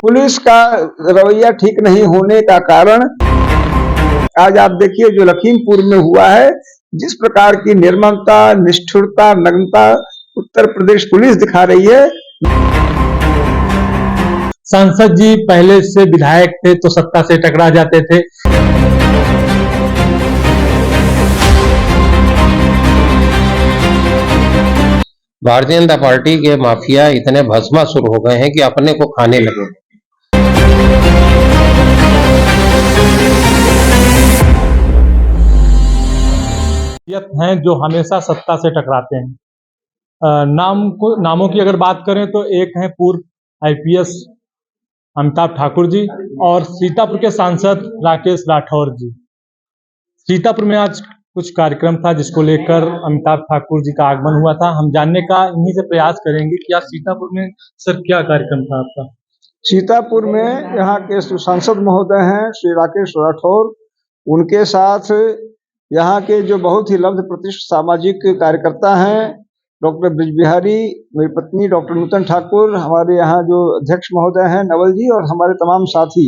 Police का रवैया ठीक नहीं होने का कारण आज आप देखिए जो लखीमपुर में हुआ है, जिस प्रकार की निर्ममता, निष्ठुरता, नग्नता उत्तर प्रदेश पुलिस दिखा रही है। सांसद जी पहले से विधायक थे तो सत्ता से टकरा जाते थे। भारतीय जनता पार्टी के माफिया इतने भस्मासुर हो गए हैं कि अपने को खाने लगे। हैं जो हमेशा सत्ता से टकराते हैं। नामों की अगर बात करें तो एक हैं पूर्व आईपीएस अमिताभ ठाकुर जी और सीतापुर के सांसद राकेश राठौर जी। सीतापुर में आज कुछ कार्यक्रम था जिसको लेकर अमिताभ ठाकुर जी का आगमन हुआ था। हम जानने का इन्हीं से प्रयास करेंगे कि आज सीतापुर में सर क्या कार्यक्रम था आपका। सीतापुर में यहाँ के सांसद महोदय हैं श्री राकेश राठौर, उनके साथ यहाँ के जो बहुत ही लब्ध प्रतिष्ठित सामाजिक कार्यकर्ता हैं डॉक्टर ब्रिजबिहारी, मेरी पत्नी डॉक्टर नूतन ठाकुर, हमारे यहाँ जो अध्यक्ष महोदय हैं नवल जी और हमारे तमाम साथी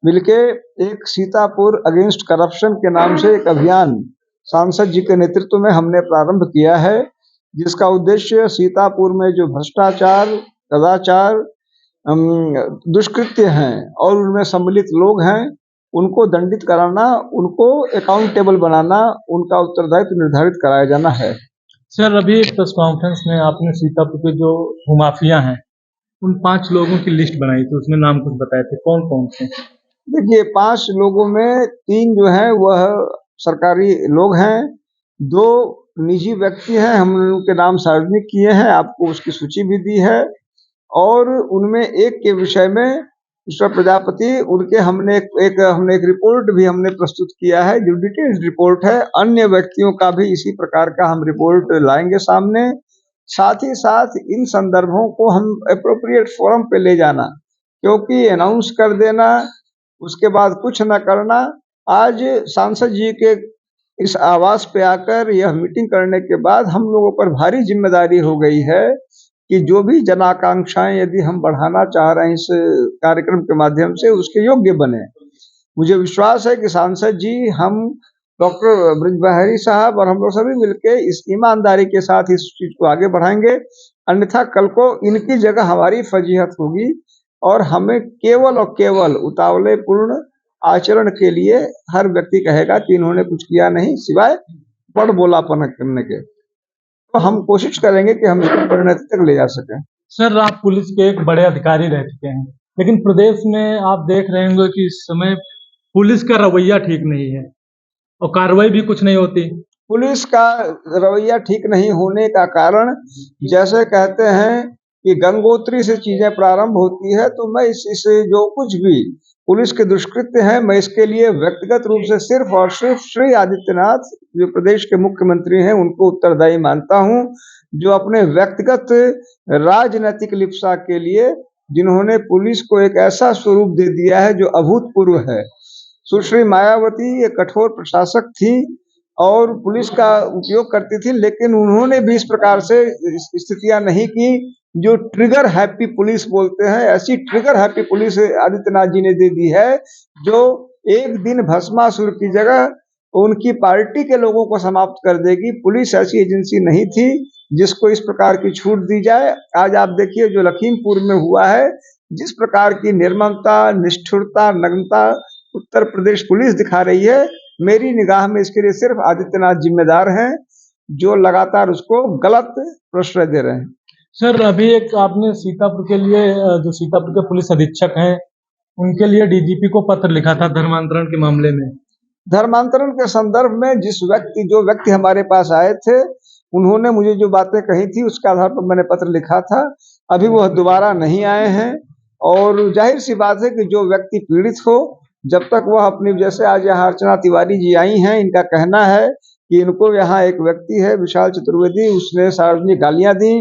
मिलके एक सीतापुर अगेंस्ट करप्शन के नाम से एक अभियान सांसद जी के नेतृत्व में हमने प्रारंभ किया है, जिसका उद्देश्य सीतापुर में जो भ्रष्टाचार, कदाचार, दुष्कृत्य हैं और उनमें सम्मिलित लोग हैं उनको दंडित कराना, उनको अकाउंटेबल बनाना, उनका उत्तरदायित्व निर्धारित कराया जाना है। सर अभी प्रेस कॉन्फ्रेंस में आपने सीतापुर के जो भूमाफिया हैं उन 5 लोगों की लिस्ट बनाई थी, उसमें नाम कुछ बताए थे, कौन कौन थे? देखिए 5 लोगों में 3 जो हैं वह सरकारी लोग हैं, 2 निजी व्यक्ति हैं, हम उनके नाम सार्वजनिक किए हैं, आपको उसकी सूची भी दी है। और उनमें एक के विषय में ईश्वर प्रजापति, उनके हमने एक रिपोर्ट भी हमने प्रस्तुत किया है जो डिटेल्ड रिपोर्ट है। अन्य व्यक्तियों का भी इसी प्रकार का हम रिपोर्ट लाएंगे सामने। साथ ही साथ इन संदर्भों को हम एप्रोप्रिएट फोरम पे ले जाना, क्योंकि अनाउंस कर देना उसके बाद कुछ न करना। आज सांसद जी के इस आवास पे आकर यह मीटिंग करने के बाद हम लोगों पर भारी जिम्मेदारी हो गई है कि जो भी जन आकांक्षाएं यदि हम बढ़ाना चाह रहे हैं इस कार्यक्रम के माध्यम से उसके योग्य बने। मुझे विश्वास है कि सांसद जी, हम डॉक्टर ब्रिजबिहारी साहब और हम लोग सभी मिलके इस ईमानदारी के साथ इस चीज को आगे बढ़ाएंगे, अन्यथा कल को इनकी जगह हमारी फजीहत होगी और हमें केवल और केवल उतावले पूर्ण आचरण के लिए हर व्यक्ति कहेगा कि इन्होंने कुछ किया नहीं सिवाय बड़ बोलापन करने के। तो हम कोशिश करेंगे कि हम इसको परिणति तक ले जा सकें। सर आप पुलिस के एक बड़े अधिकारी रह चुके हैं, लेकिन प्रदेश में आप देख रहे होंगे कि इस समय पुलिस का रवैया ठीक नहीं है और कार्रवाई भी कुछ नहीं होती। पुलिस का रवैया ठीक नहीं होने का कारण, जैसे कहते हैं कि गंगोत्री से चीजें प्रारंभ होती है, तो मैं इस जो कुछ भी पुलिस के दुष्कृत्य हैं, मैं इसके लिए व्यक्तिगत रूप से सिर्फ और सिर्फ श्री आदित्यनाथ जो प्रदेश के मुख्यमंत्री हैं उनको उत्तरदायी मानता हूं, जो अपने व्यक्तिगत राजनीतिक लिप्सा के लिए जिन्होंने पुलिस को एक ऐसा स्वरूप दे दिया है जो अभूतपूर्व है। सुश्री मायावती एक कठोर प्रशासक थी और पुलिस का उपयोग करती थी, लेकिन उन्होंने भी इस प्रकार से स्थितियां नहीं की जो ट्रिगर हैप्पी पुलिस बोलते हैं। ऐसी trigger happy police Adityanath ji ने दे दी है जो एक दिन भस्मासुर की जगह उनकी पार्टी के लोगों को समाप्त कर देगी। पुलिस ऐसी एजेंसी नहीं थी जिसको इस प्रकार की छूट दी जाए। आज आप देखिए जो लखीमपुर में हुआ है, जिस प्रकार की निर्ममता, निष्ठुरता, नग्नता उत्तर प्रदेश पुलिस दिखा रही है, मेरी निगाह में इसके लिए सिर्फ आदित्यनाथ जिम्मेदार हैं जो लगातार उसको गलत प्रश्रय दे रहे हैं। सर अभी एक आपने सीतापुर के लिए जो सीतापुर के पुलिस अधीक्षक हैं उनके लिए डीजीपी को पत्र लिखा था धर्मांतरण के मामले में। धर्मांतरण के संदर्भ में जो व्यक्ति हमारे पास आए थे उन्होंने मुझे जो बातें कही थी उसके आधार पर मैंने पत्र लिखा था। अभी वह दोबारा नहीं आए हैं और जाहिर सी बात है कि जो व्यक्ति पीड़ित हो, जब तक वह अपनी, जैसे आज यहाँ अर्चना तिवारी जी आई हैं, इनका कहना है कि इनको यहाँ एक व्यक्ति है विशाल चतुर्वेदी, उसने सार्वजनिक गालियां दी,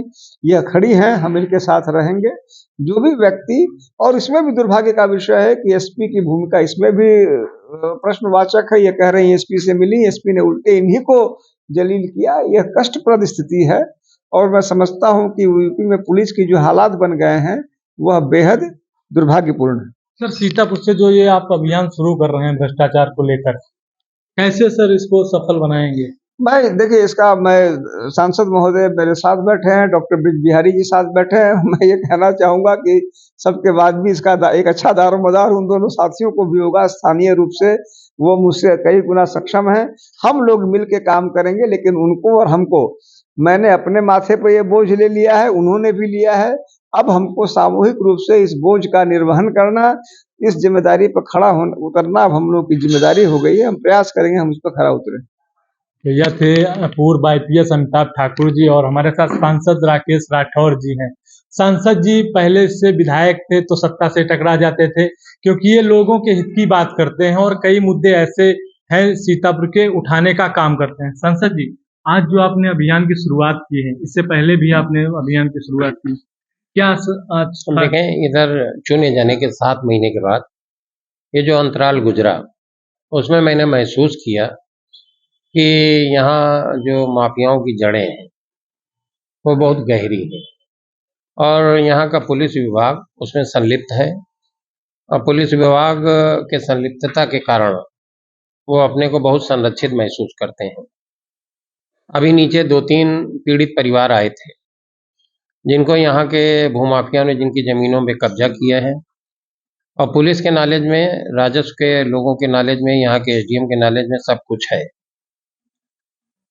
यह खड़ी हैं, हम इनके साथ रहेंगे। जो भी व्यक्ति, और इसमें भी दुर्भाग्य का विषय है कि एसपी की भूमिका इसमें भी प्रश्नवाचक है। ये कह रहे हैं एसपी से मिली, एसपी ने उल्टे इन्हीं को जलील किया। यह कष्टप्रद स्थिति है और मैं समझता हूँ कि यूपी में पुलिस की जो हालात बन गए हैं वह बेहद दुर्भाग्यपूर्ण है। सर, सीतापुर से जो ये आप अभियान शुरू कर रहे हैं भ्रष्टाचार को लेकर, कैसे सर इसको सफल बनाएंगे? भाई देखिए, इसका मैं सांसद महोदय मेरे साथ बैठे हैं, डॉक्टर ब्रिज बिहारी जी साथ बैठे हैं। मैं ये कहना चाहूँगा कि सबके बाद भी इसका एक अच्छा दारोमदार उन दोनों साथियों को भी होगा स्थानीय रूप से, वो मुझसे कई गुना सक्षम हैं। हम लोग मिल के काम करेंगे, लेकिन उनको और हमको, मैंने अपने माथे पे ये बोझ ले लिया है, उन्होंने भी लिया है। अब हमको सामूहिक रूप से इस बोझ का निर्वहन करना, इस जिम्मेदारी पर खड़ा उतरना अब हम लोग की जिम्मेदारी हो गई है। हम प्रयास करेंगे हम इस पर खरा उतरें। तो यह थे पूर्व आईपीएस अमिताभ ठाकुर जी, और हमारे साथ सांसद राकेश राठौर जी हैं। सांसद जी पहले से विधायक थे तो सत्ता से टकरा जाते थे, क्योंकि ये लोगों के हित की बात करते हैं और कई मुद्दे ऐसे हैं सीतापुर के उठाने का काम करते हैं। सांसद जी, आज जो आपने अभियान की शुरुआत की है, इससे पहले भी आपने अभियान की शुरुआत की, क्या आज देखें, इधर चुने जाने के 7 महीने के बाद ये जो अंतराल गुजरा, उसमें मैंने महसूस किया कि यहाँ जो माफियाओं की जड़ें हैं वो बहुत गहरी हैं, और यहाँ का पुलिस विभाग उसमें संलिप्त है, और पुलिस विभाग के संलिप्तता के कारण वो अपने को बहुत संरक्षित महसूस करते हैं। अभी नीचे 2-3 पीड़ित परिवार आए थे, जिनको यहाँ के भूमाफियाओं ने जिनकी ज़मीनों पे कब्जा किया है, और पुलिस के नॉलेज में, राजस्व के लोगों के नॉलेज में, यहाँ के एसडीएम के नॉलेज में सब कुछ है।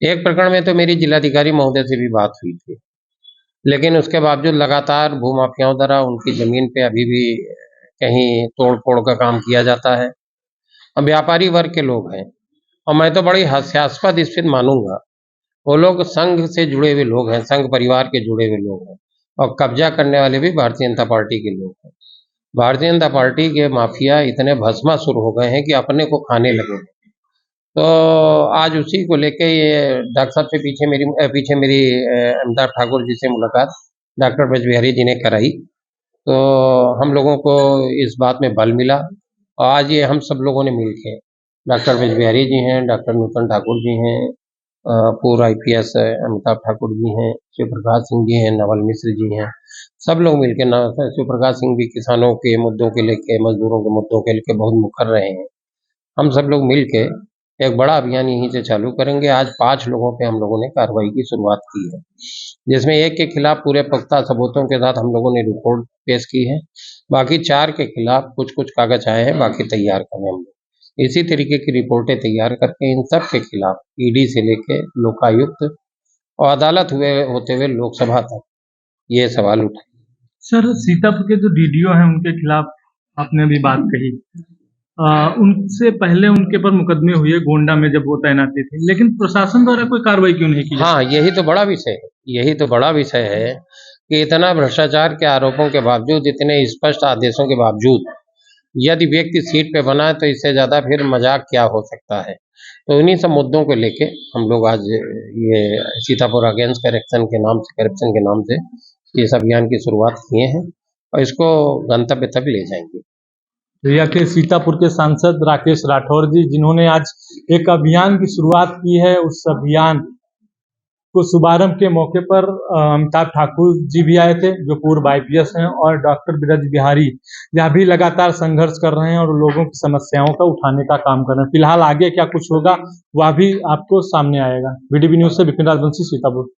एक प्रकरण में तो मेरी जिलाधिकारी महोदय से भी बात हुई थी, लेकिन उसके बावजूद लगातार भूमाफियाओं द्वारा उनकी ज़मीन पे अभी भी कहीं तोड़-फोड़ का काम किया जाता है। अब व्यापारी वर्ग के लोग हैं, और मैं तो बड़ी हास्यास्पद स्थिति मानूंगा, वो लोग संघ से जुड़े हुए लोग हैं, संघ परिवार के जुड़े हुए लोग हैं, और कब्जा करने वाले भी भारतीय जनता पार्टी के लोग हैं। भारतीय जनता पार्टी के माफिया इतने भस्मासुर हो गए हैं कि अपने को खाने लगे हैं। तो आज उसी को लेके ये डॉक्टर साहब से पीछे मेरी अमिताभ ठाकुर जी से मुलाकात डॉक्टर ब्रज बिहारी जी ने कराई, तो हम लोगों को इस बात में बल मिला, और आज ये हम सब लोगों ने मिलके, डॉक्टर ब्रज बिहारी जी हैं, डॉक्टर नूतन ठाकुर जी हैं, पूर्व आईपीएस अमिताभ ठाकुर जी हैं, शिव प्रकाश सिंह जी हैं, नवल मिश्र जी हैं, सब लोग मिलके, शिव प्रकाश सिंह भी किसानों के मुद्दों के लेके, मजदूरों के मुद्दों के लेके बहुत मुखर रहे हैं। हम सब लोग मिलके एक बड़ा अभियान यहीं से चालू करेंगे। आज 5 लोगों पे हम लोगों ने कार्रवाई की शुरुआत की है, जिसमें एक के खिलाफ पूरे पुख्ता सबूतों के साथ हम लोगों ने रिपोर्ट पेश की है। बाकी 4 के खिलाफ कुछ कागज आए हैं, बाकी तैयार करें हम लोग। इसी तरीके की रिपोर्टें तैयार करके इन सब के खिलाफ ईडी से लेके लोकायुक्त और अदालत होते हुए लोकसभा तक ये सवाल उठाए। सर, सीतापुर के जो डीडीओ हैं उनके खिलाफ आपने अभी बात कही, उनसे पहले उनके पर मुकदमे हुए गोंडा में जब वो तैनाती थी, लेकिन प्रशासन द्वारा कोई कार्रवाई क्यों नहीं की? हाँ, यही तो बड़ा विषय है कि इतना भ्रष्टाचार के आरोपों के बावजूद, इतने स्पष्ट आदेशों के बावजूद, यदि व्यक्ति सीट पे बना है तो इससे ज़्यादा फिर मजाक क्या हो सकता है। तो इन्हीं सब मुद्दों को लेके हम लोग आज ये सीतापुर अगेंस्ट करप्शन के नाम से इस अभियान की शुरुआत किए हैं, और इसको गंतव्य तक ले जाएंगे। तो यह थे सीतापुर के सांसद राकेश राठौर जी, जिन्होंने आज एक अभियान की शुरुआत की है। उस अभियान को शुभारंभ के मौके पर अमिताभ ठाकुर जी भी आए थे, जो पूर्व आईपीएस हैं, और डॉक्टर ब्रज बिहारी यह भी लगातार संघर्ष कर रहे हैं और लोगों की समस्याओं का उठाने का काम कर रहे हैं। फिलहाल आगे क्या कुछ होगा वह भी आपको सामने आएगा। वीडीवी न्यूज से विपिन राजवंशी, सीतापुर।